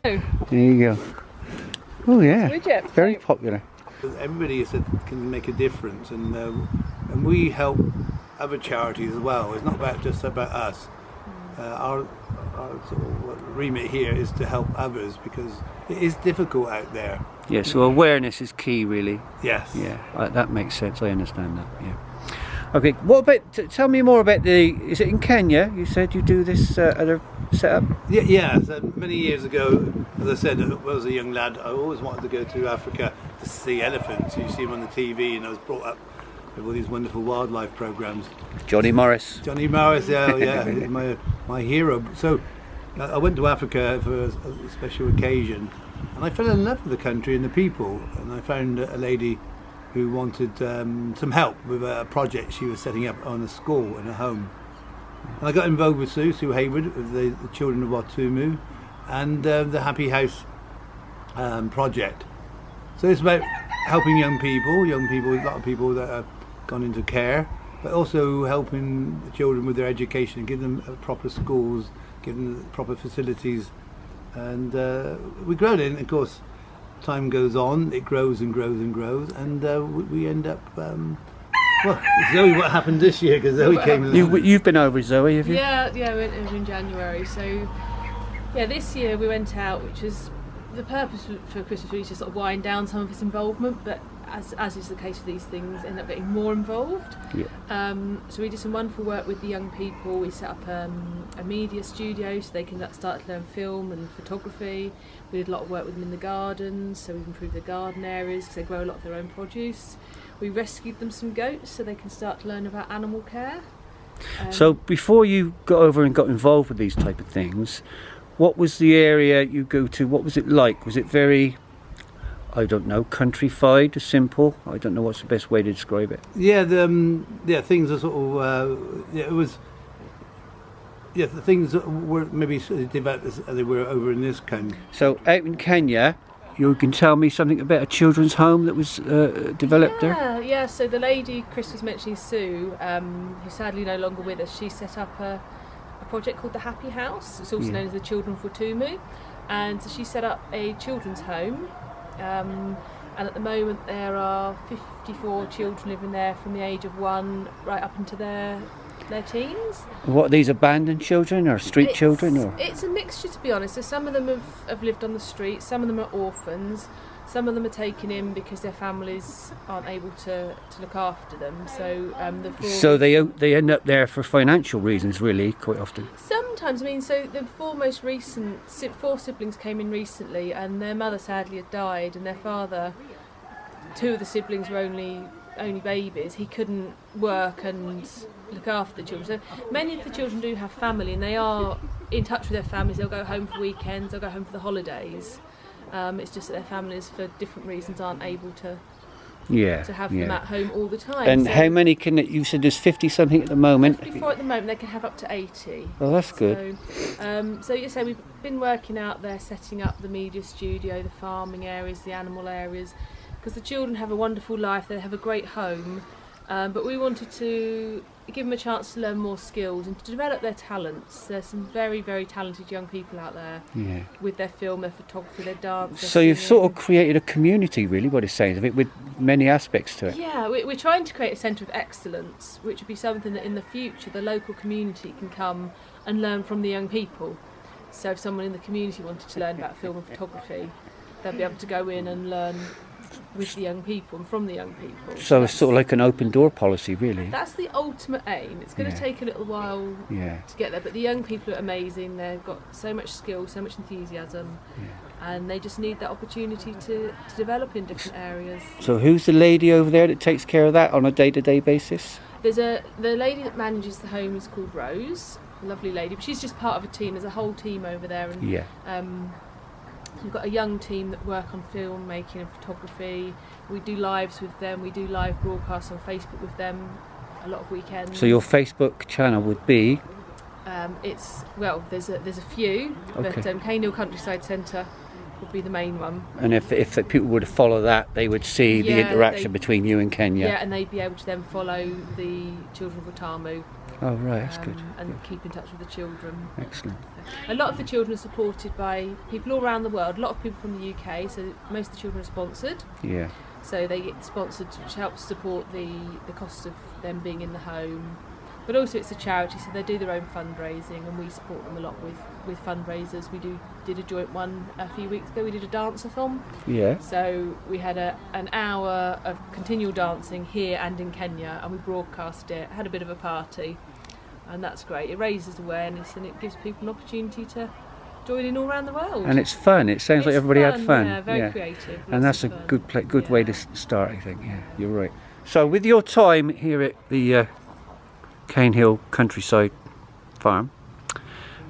There you go. Oh yeah, Widget. very popular. Everybody said can make a difference, and we help other charities as well. It's not just about us. Our sort of remit here is to help others because it is difficult out there. Yeah, so awareness is key, really. Yes. Yeah, that makes sense. I understand that. Yeah. Okay. What about? Tell me more about the. Is it in Kenya? You said you do this other setup. Yeah. So many years ago, as I said, when I was a young lad, I always wanted to go to Africa to see elephants. You see them on the TV, and I was brought up with all these wonderful wildlife programs. Johnny Morris, yeah, my hero. So I went to Africa for a special occasion, and I fell in love with the country and the people. And I found a lady who wanted some help with a project she was setting up on a school and a home. And I got involved with Sue Hayward, with the children of Watumu, and the Happy House project. So it's about helping young people, a lot of people that have gone into care, but also helping the children with their education, give them proper schools, give them proper facilities. And we grow it, and of course, time goes on, it grows and grows and grows, and we end up. Well, Zoe, what happened this year? Because Zoe came along. You've been over, Zoe, have you? Yeah, we went over in January. So, yeah, this year we went out, which was the purpose for Christmas really to sort of wind down some of its involvement, but as is the case with these things, end up getting more involved. Yeah. So we did some wonderful work with the young people. We set up a media studio so they can start to learn film and photography. We did a lot of work with them in the gardens, so we've improved the garden areas because they grow a lot of their own produce. We rescued them some goats so they can start to learn about animal care. So before you got over and got involved with these type of things, what was the area you go to? What was it like? Was it very, I don't know, countrified, simple? I don't know what's the best way to describe it. Yeah, things are sort of. It was. Yeah, the things were maybe developed as they were over in this country. So out in Kenya, you can tell me something about a children's home that was developed there? Yeah, so the lady Chris was mentioning, Sue, who's sadly no longer with us, she set up a project called the Happy House. It's also known as the Children for Tumu. And so she set up a children's home. And at the moment there are 54 children living there from the age of 1 right up into their teens. What are these, abandoned children or street children? Or? It's a mixture, to be honest. So some of them have lived on the street, some of them are orphans, some of them are taken in because their families aren't able to look after them. So they end up there for financial reasons, really, quite often. Sometimes, I mean, so the four most recent 4 siblings came in recently, and their mother sadly had died, and their father, 2 of the siblings were only babies. He couldn't work and look after the children. So many of the children do have family, and they are in touch with their families. They'll go home for weekends, they'll go home for the holidays. It's just that their families, for different reasons, aren't able to have them at home all the time. And so, how many you said there's 50 something at the moment? 54 at the moment. They can have up to 80. Well, that's good. So we've been working out there, setting up the media studio, the farming areas, the animal areas, because the children have a wonderful life. They have a great home, but we wanted to give them a chance to learn more skills and to develop their talents. There's some very, very talented young people out there with their film, their photography, their dance. So you've sort of created a community, really, what it's saying, of it, with many aspects to it. Yeah, we're trying to create a centre of excellence, which would be something that in the future the local community can come and learn from the young people. So if someone in the community wanted to learn about film and photography, they'll be able to go in and learn with the young people and from the young people. So it's sort of like an open door policy, really. That's the ultimate aim. It's going to take a little while to get there, but the young people are amazing. They've got so much skill, so much enthusiasm, and they just need that opportunity to develop in different areas. So who's the lady over there that takes care of that on a day-to-day basis? The lady that manages the home is called Rose, a lovely lady, but she's just part of a team. There's a whole team over there, and we've got a young team that work on film making and photography. We do lives with them. We do live broadcasts on Facebook with them a lot of weekends. So your Facebook channel would be? There's a few, but Caen Hill Countryside Centre would be the main one. And if the people were to follow that, they would see the interaction between you and Kenya. Yeah, and they'd be able to then follow the children of Watamu. Oh right, that's good. And keep in touch with the children. Excellent. A lot of the children are supported by people all around the world. A lot of people from the UK, so most of the children are sponsored. Yeah. So they get sponsored, which helps support the cost of them being in the home. But also it's a charity, so they do their own fundraising, and we support them a lot with fundraisers. We did a joint one a few weeks ago. We did a dance-a-thon. Yeah. So we had an hour of continual dancing here and in Kenya, and we broadcast it, had a bit of a party, and that's great. It raises awareness and it gives people an opportunity to join in all around the world. And it's fun. It sounds like everybody had fun. Yeah, very creative. And that's a good way to start, I think. Yeah, you're right. So with your time here at the Caen Hill Countryside Farm,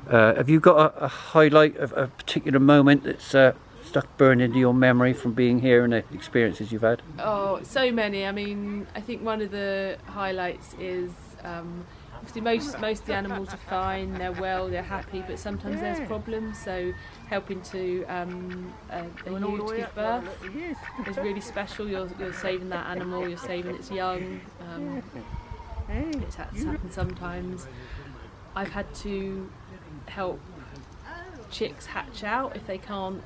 have you got a highlight of a particular moment that's stuck burned into your memory from being here and the experiences you've had? Oh, so many. I mean, I think one of the highlights is obviously most of the animals are fine, they're well, they're happy, but sometimes there's problems. So helping to a ewe to give birth is really special. You're saving that animal, you're saving its young. It's happened sometimes. I've had to help chicks hatch out if they can't.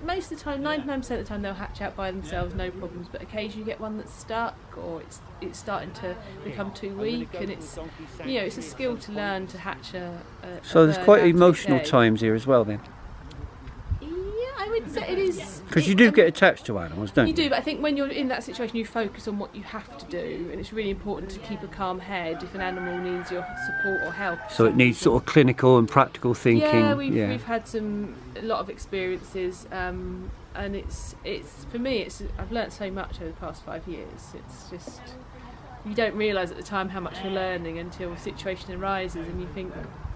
Most of the time, 99% of the time, they'll hatch out by themselves, no problems. But occasionally you get one that's stuck, or it's starting to become too weak, and it's it's a skill to learn to hatch a so there's quite emotional egg. times here as well then. I would say it is. Because you do get attached to animals, don't you? You do, but I think when you're in that situation, you focus on what you have to do, and it's really important to keep a calm head if an animal needs your support or help. So it needs sort of clinical and practical thinking. Yeah, we've had a lot of experiences, and it's for me. I've learnt so much over the past 5 years. It's just you don't realise at the time how much you're learning until a situation arises, and you think,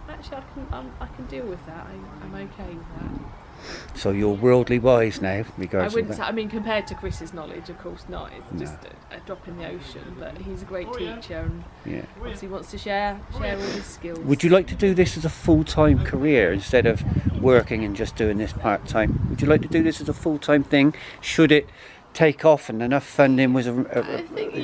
actually, I can deal with that. I'm okay with that. So you're worldly wise now, regardless I wouldn't of say, that. I mean, compared to Chris's knowledge, of course not. It's just a drop in the ocean, but he's a great teacher and obviously wants to share all his skills. Would you like to do this as a full-time career instead of working and just doing this part-time? Would you like to do this as a full-time thing? Should it take off and enough funding was in place?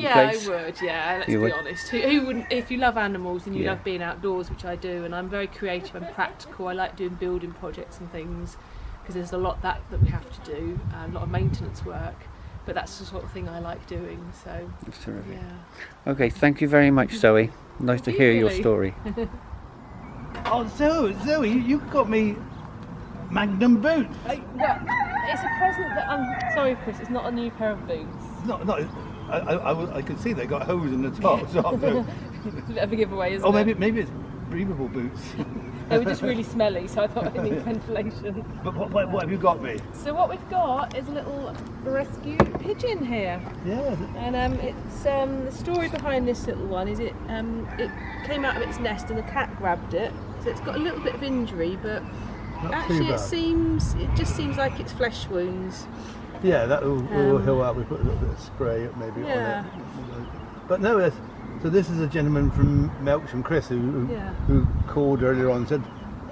I would, let's be honest. Who wouldn't? If you love animals and you love being outdoors, which I do, and I'm very creative and practical, I like doing building projects and things, because there's a lot that we have to do, a lot of maintenance work, but that's the sort of thing I like doing. So that's terrific. Yeah. Okay, thank you very much, Zoe. Nice to hear your story. Oh, Zoe, you got me Magnum boots. Well, it's a present that I'm sorry, Chris. It's not a new pair of boots. No, I can see they got holes in the top. So It's a bit of a giveaway, isn't it? maybe it's breathable boots. They were just really smelly, so I thought I needed ventilation. But what have you got me? So what we've got is a little rescue pigeon here. Yeah. And it's the story behind this little one is it came out of its nest and the cat grabbed it. So it's got a little bit of injury, but actually it just seems like it's flesh wounds. Yeah, that will heal up. We put a little bit of spray maybe on it. But no, so this is a gentleman from Melksham, Chris, who called earlier on and said,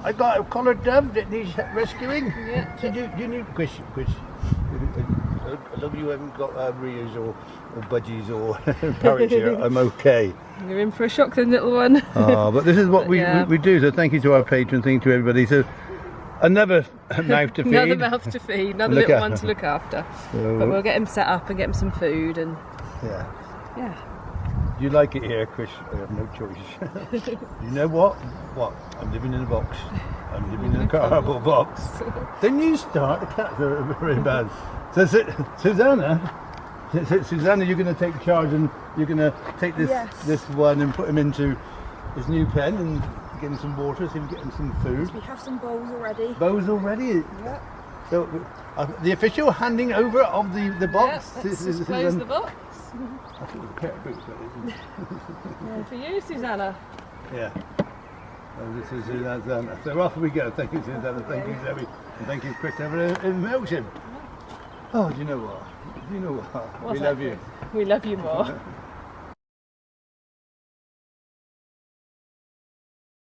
I got a collared dove that needs rescuing. Yeah. So do you need, Chris, I love you haven't got rears or budgies or parrots here. I'm okay. You're in for a shock then, little one. But this is what we do, so thank you to our patrons, thank you to everybody. So another mouth to feed. Another mouth to feed, another little one to look after. So, but we'll get him set up and get him some food and yeah. You like it here, Chris? I have no choice. You know what? I'm living in a box. I'm living in a cardboard box. Then you start. The cats are very bad. So Susanna, you're going to take charge and you're going to take this one and put him into his new pen and get him some water, so you can get him some food. We have some bowls already. Bowls already? Yeah. So the official handing over of the box. Yeah, let's just close the box. I think it was a pair of boots, but it And for you, Susanna. Yeah. And this is Susanna. So off we go. Thank you, Susanna. Thank you, Zoe. And thank you, Christopher in Melksham. Oh, do you know what? We love you. We love you more.